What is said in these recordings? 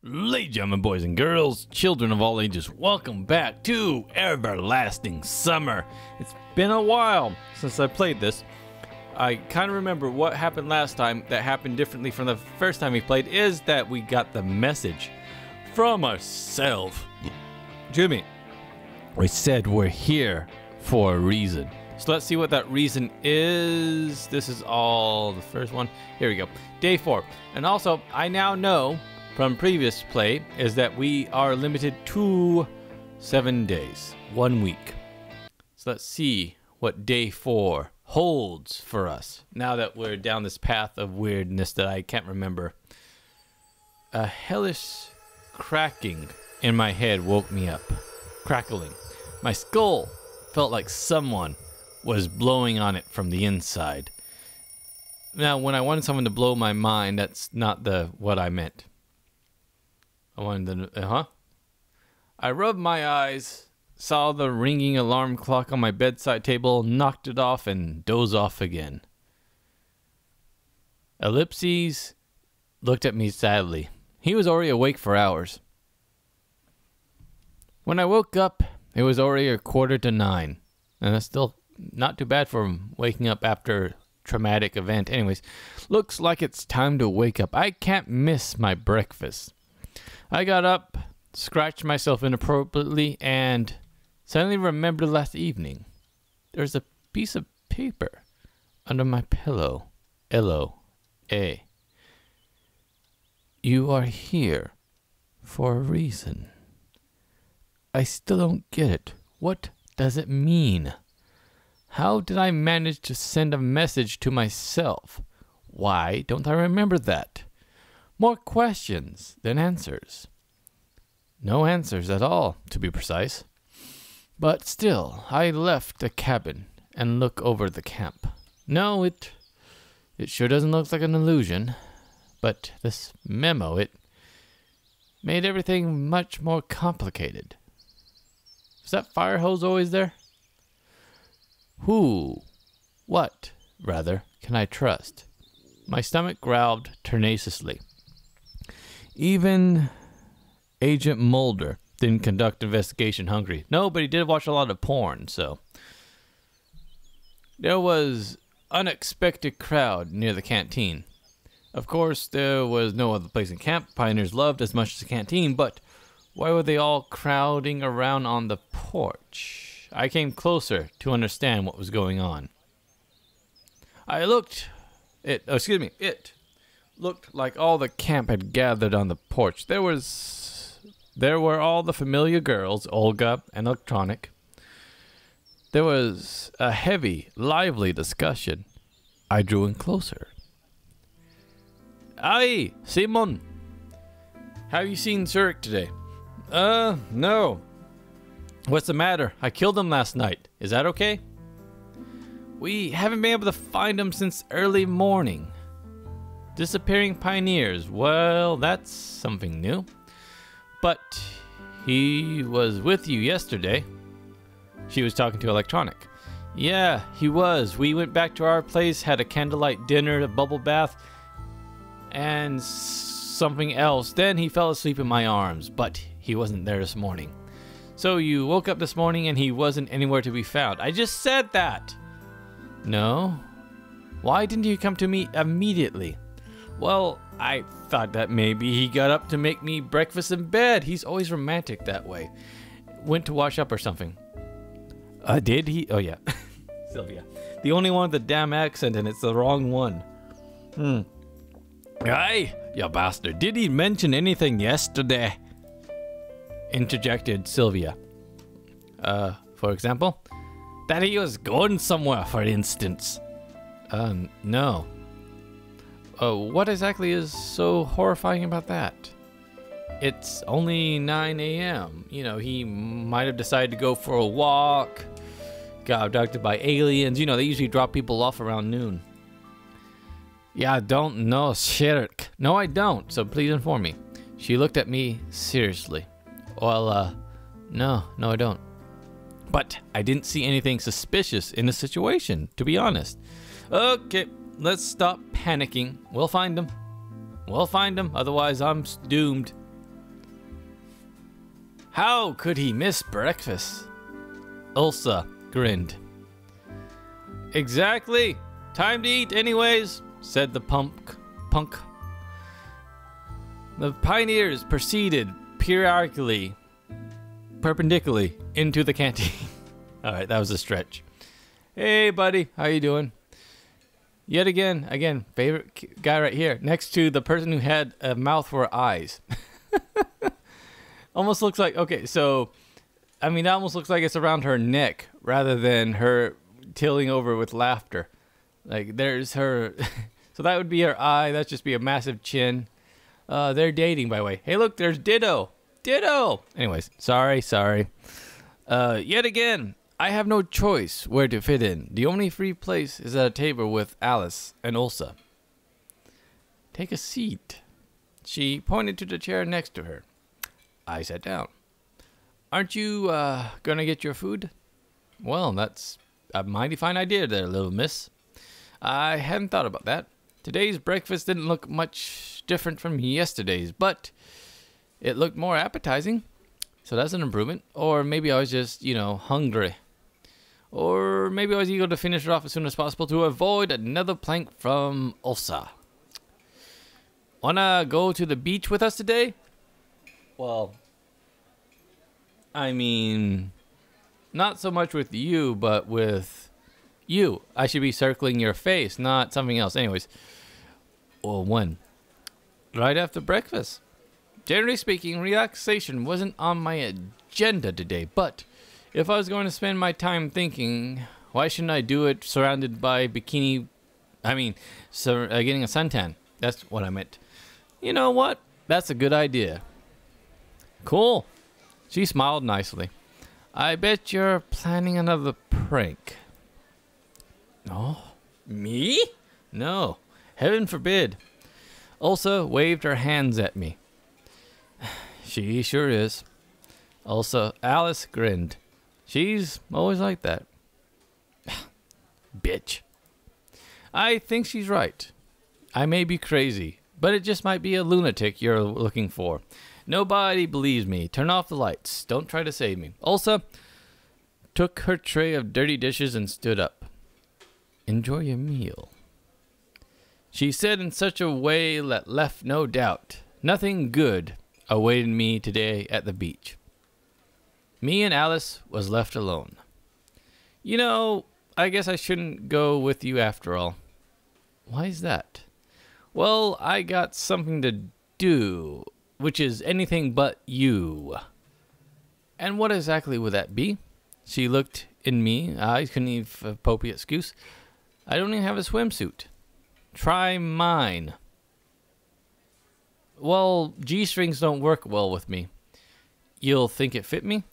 Ladies and gentlemen, boys and girls, children of all ages, welcome back to Everlasting Summer. It's been a while since I played this. I kind of remember what happened last time that happened differently from the first time we played is that we got the message from ourselves. Jimmy, we said we're here for a reason. So let's see what that reason is. This is all the first one. Here we go. Day 4. And also, I now know from previous play is that we are limited to 7 days, 1 week. So let's see what day 4 holds for us now that we're down this path of weirdness that I can't remember. A hellish cracking in my head woke me up. Crackling. My skull felt like someone was blowing on it from the inside. Now, when I wanted someone to blow my mind, that's not what I meant. I wanted to, I rubbed my eyes, saw the ringing alarm clock on my bedside table, knocked it off, and dozed off again. Ellipses looked at me sadly. He was already awake for hours. When I woke up, it was already 8:45, and that's still not too bad for waking up after traumatic event. Anyways, looks like it's time to wake up. I can't miss my breakfast. I got up, scratched myself inappropriately, and suddenly remembered last evening. There's a piece of paper under my pillow. L-O-A. You are here for a reason. I still don't get it. What does it mean? How did I manage to send a message to myself? Why don't I remember that? More questions than answers. No answers at all, to be precise. But still, I left the cabin and looked over the camp. No, it sure doesn't look like an illusion. But this memo, it made everything much more complicated. Was that fire hose always there? What, can I trust? My stomach growled tenaciously. Even Agent Mulder didn't conduct investigation hungry. No, but he did watch a lot of porn, so. There was unexpected crowd near the canteen. Of course, there was no other place in camp pioneers loved as much as the canteen, but why were they all crowding around on the porch? I came closer to understand what was going on. It looked like all the camp had gathered on the porch. There were all the familiar girls, Olga and Electronic. There was a heavy, lively discussion. I drew in closer. Aye, Simon. Have you seen Zurich today? No. What's the matter? I killed him last night. Is that okay? We haven't been able to find him since early morning. Disappearing pioneers. Well, that's something new. But he was with you yesterday. She was talking to Electronic. Yeah, he was. We went back to our place, had a candlelight dinner, a bubble bath, and something else. Then he fell asleep in my arms, but he wasn't there this morning. So you woke up this morning and he wasn't anywhere to be found. I just said that. No? Why didn't you come to me immediately? Well, I thought that maybe he got up to make me breakfast in bed. He's always romantic that way. Went to wash up or something. Did he? Oh, yeah. Sylvia. The only one with the damn accent, and it's the wrong one. Aye, you bastard. Did he mention anything yesterday? Interjected Sylvia. For example? That he was going somewhere, for instance. No. What exactly is so horrifying about that? It's only 9 a.m. You know, he might have decided to go for a walk, got abducted by aliens. You know, they usually drop people off around noon. Yeah, I don't know, shit. No, I don't, so please inform me. She looked at me seriously. Well, no, I don't. But I didn't see anything suspicious in the situation, to be honest. Okay. Let's stop panicking. We'll find him. Otherwise I'm doomed. How could he miss breakfast? Ulsa grinned. Exactly. Time to eat anyways, said the punk. The pioneers proceeded perpendicularly into the canteen. All right, that was a stretch. Hey, buddy, how you doing? Yet again, favorite guy right here, next to the person who had a mouth for eyes. Almost looks like, okay, so, I mean, that almost looks like it's around her neck rather than her tilting over with laughter. Like, there's her, so that would be her eye, that'd just be a massive chin. They're dating, by the way. Hey, look, there's Ditto. Anyways, sorry. Yet again, I have no choice where to fit in. The only free place is at a table with Alice and Ulsa. Take a seat. She pointed to the chair next to her. I sat down. Aren't you, gonna get your food? Well, that's a mighty fine idea there, little miss. I hadn't thought about that. Today's breakfast didn't look much different from yesterday's, but it looked more appetizing. So that's an improvement. Or maybe I was just, hungry. Or maybe I was eager to finish it off as soon as possible to avoid another plank from Ulsa. Wanna go to the beach with us today? Well, I mean, not so much with you, but with you. I should be circling your face, not something else. Anyways, well, when? Right after breakfast. Generally speaking, relaxation wasn't on my agenda today, but if I was going to spend my time thinking, why shouldn't I do it surrounded by getting a suntan. That's what I meant. You know what? That's a good idea. Cool. She smiled nicely. I bet you're planning another prank. Oh, me? No, heaven forbid. Ulsa waved her hands at me. She sure is. Also, Alice grinned. She's always like that. Bitch. I think she's right. I may be crazy, but it just might be a lunatic you're looking for. Nobody believes me. Turn off the lights. Don't try to save me. Ulsa took her tray of dirty dishes and stood up. Enjoy your meal, she said in such a way that left no doubt. Nothing good awaited me today at the beach. Me and Alice was left alone. I guess I shouldn't go with you after all. Why is that? Well, I got something to do, which is anything but you. And what exactly would that be? She looked in me. I couldn't even appropriate excuse. I don't even have a swimsuit. Try mine. Well, G-strings don't work well with me. You'll think it fit me?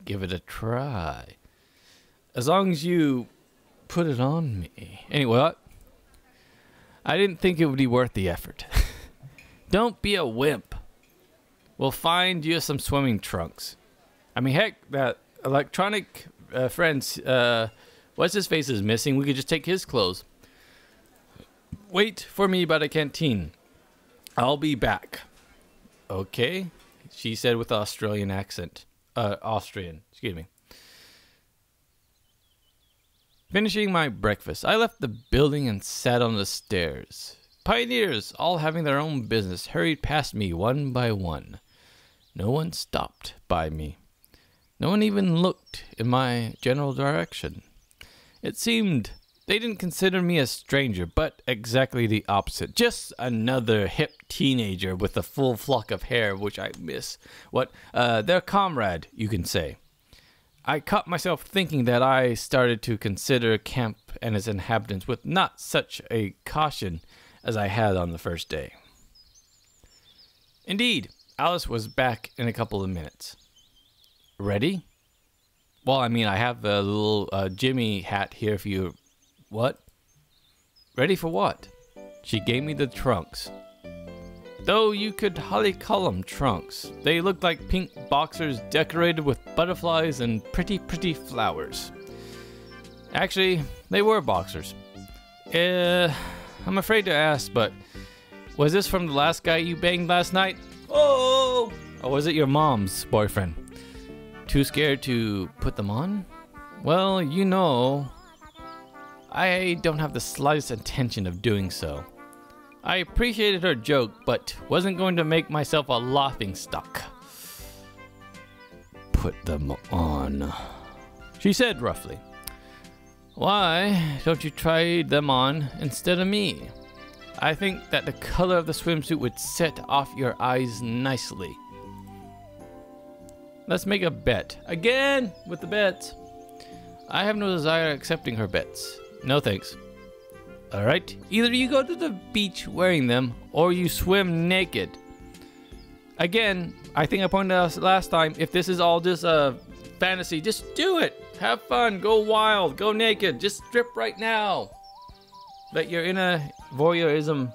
Give it a try. As long as you put it on me. Anyway, what? I didn't think it would be worth the effort. Don't be a wimp. We'll find you some swimming trunks. I mean, heck, that electronic friend's, what's his face is missing. We could just take his clothes. Wait for me by the canteen. I'll be back. Okay, she said with Australian accent. Austrian, excuse me. Finishing my breakfast, I left the building and sat on the stairs. Pioneers, all having their own business, hurried past me one by one. No one stopped by me. No one even looked in my general direction. It seemed they didn't consider me a stranger, but exactly the opposite. Just another hip teenager with a full flock of hair, which I miss. Their comrade, you can say. I caught myself thinking that I started to consider camp and its inhabitants with not such a caution as I had on the first day. Indeed, Alice was back in a couple of minutes. Ready? Well, I mean, I have the little Jimmy hat here for you. What? Ready for what? She gave me the trunks. Though you could hardly call them trunks. They looked like pink boxers decorated with butterflies and pretty flowers. Actually, they were boxers. I'm afraid to ask, but was this from the last guy you banged last night? Oh! Or was it your mom's boyfriend? Too scared to put them on? Well, you know, I don't have the slightest intention of doing so. I appreciated her joke, but wasn't going to make myself a laughing stock. Put them on, she said roughly. Why don't you try them on instead of me? I think that the color of the swimsuit would set off your eyes nicely. Let's make a bet. Again with the bets. I have no desire accepting her bets. No thanks. Alright, either you go to the beach wearing them, or you swim naked. Again, I think I pointed out last time, if this is all just a fantasy, just do it. Have fun, go wild, go naked, just strip right now. Let your inner voyeurism.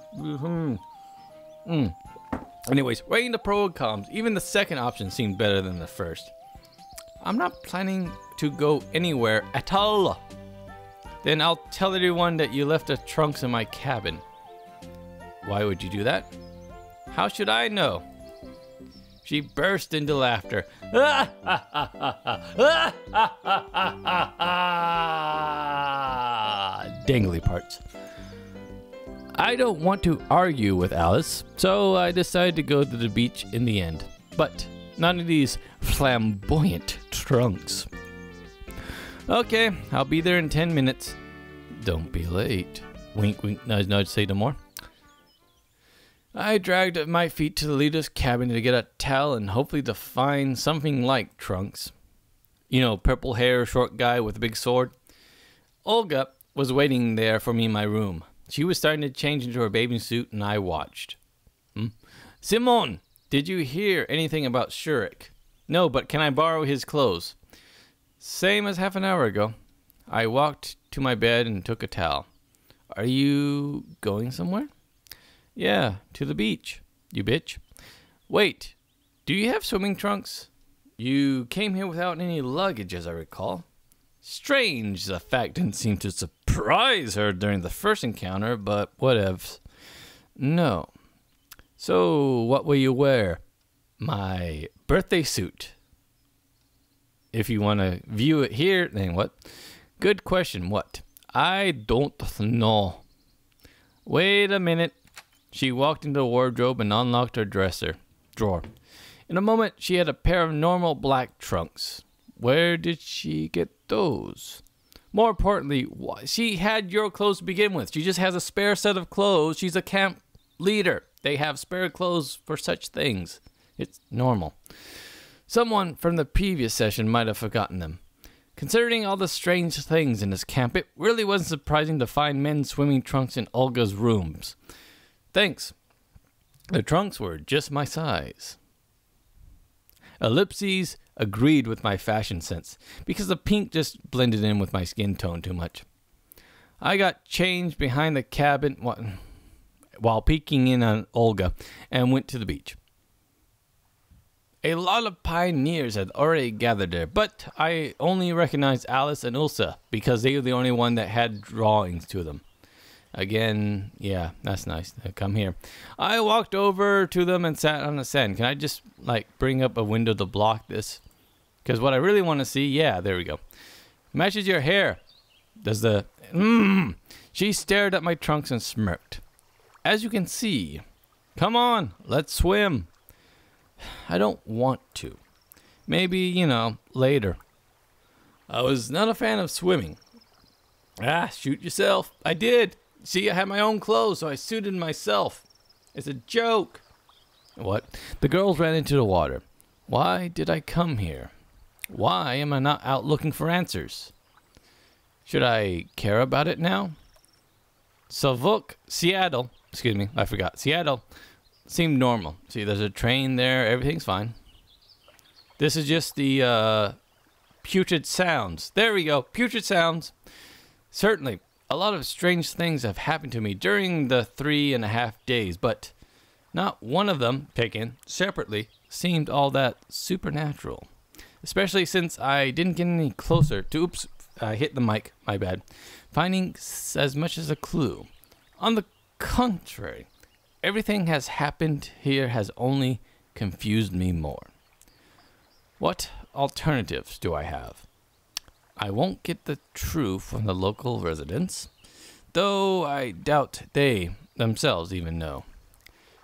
Anyways, weighing the pros and cons, even the second option seemed better than the first. I'm not planning to go anywhere at all. Then I'll tell everyone that you left the trunks in my cabin. Why would you do that? How should I know? She burst into laughter. Dangly parts. I don't want to argue with Alice, so I decided to go to the beach in the end. But none of these flamboyant trunks. Okay, I'll be there in 10 minutes. Don't be late. Wink, wink, nudge, nudge, say no more. I dragged my feet to the leader's cabin to get a towel and hopefully to find something like trunks. You know, purple hair, short guy with a big sword. Olga was waiting there for me in my room. She was starting to change into her bathing suit and I watched. Simon, did you hear anything about Shurik? No, but can I borrow his clothes? Same as half an hour ago. I walked to my bed and took a towel. Are you going somewhere? Yeah, to the beach, you bitch. Wait, do you have swimming trunks? You came here without any luggage, as I recall. Strange, the fact didn't seem to surprise her during the first encounter, but whatevs. No. So, what will you wear? My birthday suit. If you want to view it here, then what? Good question, what? I don't know. Wait a minute. She walked into the wardrobe and unlocked her dresser drawer. In a moment, she had a pair of normal black trunks. Where did she get those? More importantly, she had your clothes to begin with. She just has a spare set of clothes. She's a camp leader. They have spare clothes for such things. It's normal. Someone from the previous session might have forgotten them. Considering all the strange things in this camp, it really wasn't surprising to find men's swimming trunks in Olga's rooms. Thanks. The trunks were just my size. Ellipses agreed with my fashion sense, because the pink just blended in with my skin tone too much. I got changed behind the cabin while peeking in on Olga and went to the beach. A lot of pioneers had already gathered there, but I only recognized Alice and Ulsa because they were the only one that had drawings to them. Again, yeah, that's nice. Come here. I walked over to them and sat on the sand. Can I just, bring up a window to block this? Because what I really want to see, yeah, there we go. Matches your hair. Does the... She stared at my trunks and smirked. As you can see. Come on, let's swim. I don't want to. Maybe, later. I was not a fan of swimming. Shoot yourself. I did. See, I had my own clothes, so I suited myself. It's a joke. What? The girls ran into the water. Why did I come here? Why am I not out looking for answers? Should I care about it now? Seattle, excuse me, I forgot. Seattle seemed normal. See, there's a train there. Everything's fine. This is just the Puget Sounds. There we go. Puget Sounds. Certainly, a lot of strange things have happened to me during the 3.5 days, but not one of them, taken separately, seemed all that supernatural. Especially since I didn't get any closer to, oops, I hit the mic, my bad, finding as much as a clue. On the contrary, everything has happened here has only confused me more. What alternatives do I have? I won't get the truth from the local residents, though I doubt they themselves even know.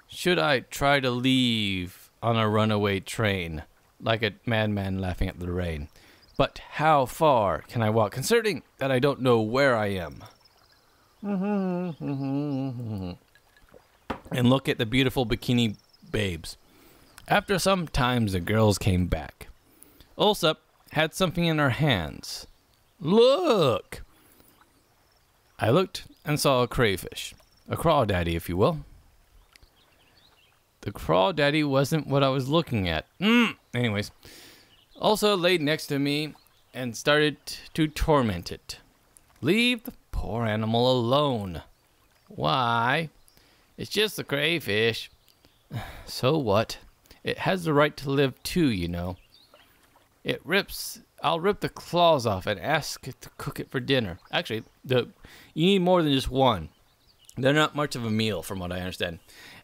Should I try to leave on a runaway train, like a madman laughing at the rain? But how far can I walk, considering that I don't know where I am? And look at the beautiful bikini babes. After some time, the girls came back. Ulsa had something in her hands. Look! I looked and saw a crayfish. A crawdaddy, if you will. The crawdaddy wasn't what I was looking at. Anyways. Ulsa laid next to me and started to torment it. Leave the poor animal alone. Why? It's just a crayfish. So what? It has the right to live too, you know. I'll rip the claws off and ask it to cook it for dinner. Actually, you need more than just one. They're not much of a meal, from what I understand.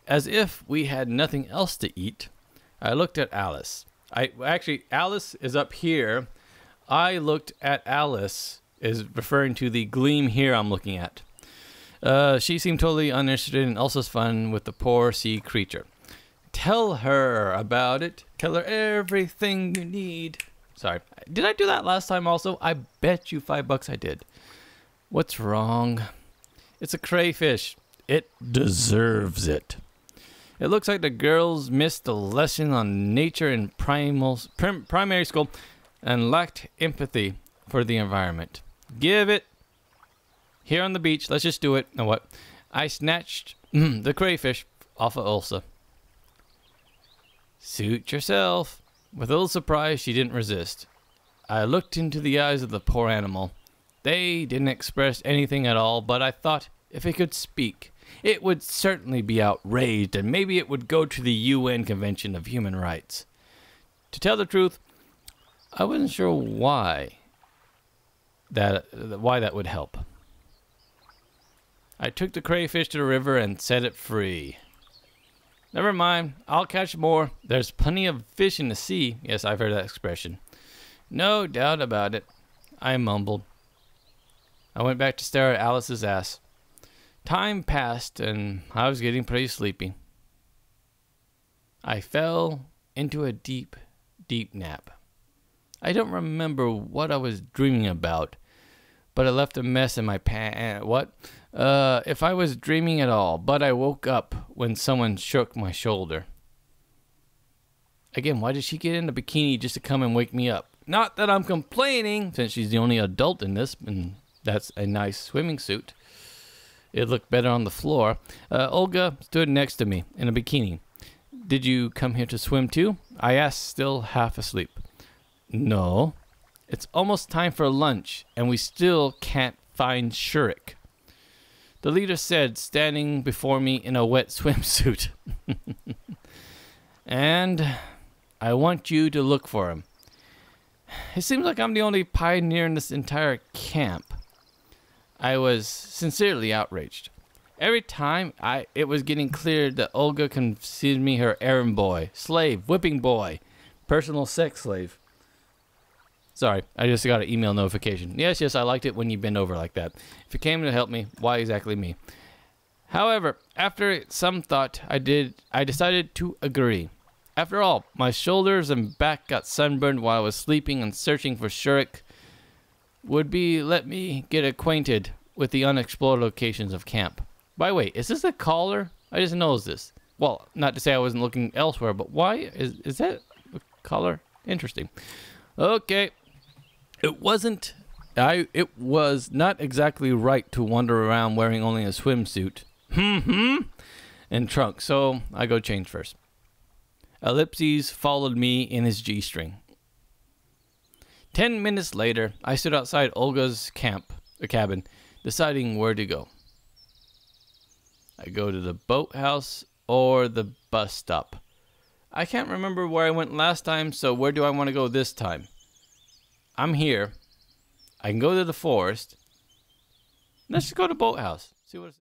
As if we had nothing else to eat, I looked at Alice. Alice is up here. I looked at Alice, is referring to the gleam here I'm looking at. She seemed totally uninterested in Ulsa's fun with the poor sea creature. Tell her about it. Tell her everything you need. Sorry. Did I do that last time also? I bet you $5 I did. What's wrong? It's a crayfish. It deserves it. It looks like the girls missed the lesson on nature in primary school and lacked empathy for the environment. Give it. Here on the beach, let's just do it. Know what? I snatched the crayfish off of Ulsa. Suit yourself. With a little surprise, she didn't resist. I looked into the eyes of the poor animal. They didn't express anything at all, but I thought if it could speak, it would certainly be outraged, and maybe it would go to the UN Convention of Human Rights. To tell the truth, I wasn't sure why that would help. I took the crayfish to the river and set it free. Never mind, I'll catch more. There's plenty of fish in the sea. Yes, I've heard that expression. No doubt about it, I mumbled. I went back to stare at Alice's ass. Time passed, and I was getting pretty sleepy. I fell into a deep, deep nap. I don't remember what I was dreaming about, but I left a mess in my pants. If I was dreaming at all, but I woke up when someone shook my shoulder. Again, why did she get in a bikini just to come and wake me up? Not that I'm complaining, since she's the only adult in this, and that's a nice swimming suit. It looked better on the floor. Olga stood next to me in a bikini. Did you come here to swim too? I asked, still half asleep. No. It's almost time for lunch, and we still can't find Shurik. The leader said, standing before me in a wet swimsuit. And I want you to look for him. It seems like I'm the only pioneer in this entire camp. I was sincerely outraged. Every time it was getting clear that Olga considered me her errand boy, slave, whipping boy, personal sex slave. Sorry, I just got an email notification. Yes, I liked it when you bend over like that. If you came to help me, why exactly me? However, after some thought, I decided to agree. After all, my shoulders and back got sunburned while I was sleeping and searching for Shurik. Let me get acquainted with the unexplored locations of camp. By the way, is this a collar? I just noticed this. Well, not to say I wasn't looking elsewhere, but why? Is that a collar? Interesting. Okay. It was not exactly right to wander around wearing only a swimsuit. And trunks, so I go change first. Ellipses followed me in his G-string. 10 minutes later, I stood outside Olga's cabin, deciding where to go. I go to the boathouse or the bus stop. I can't remember where I went last time, so where do I want to go this time? I'm here. I can go to the forest. Let's just go to boathouse. See what it's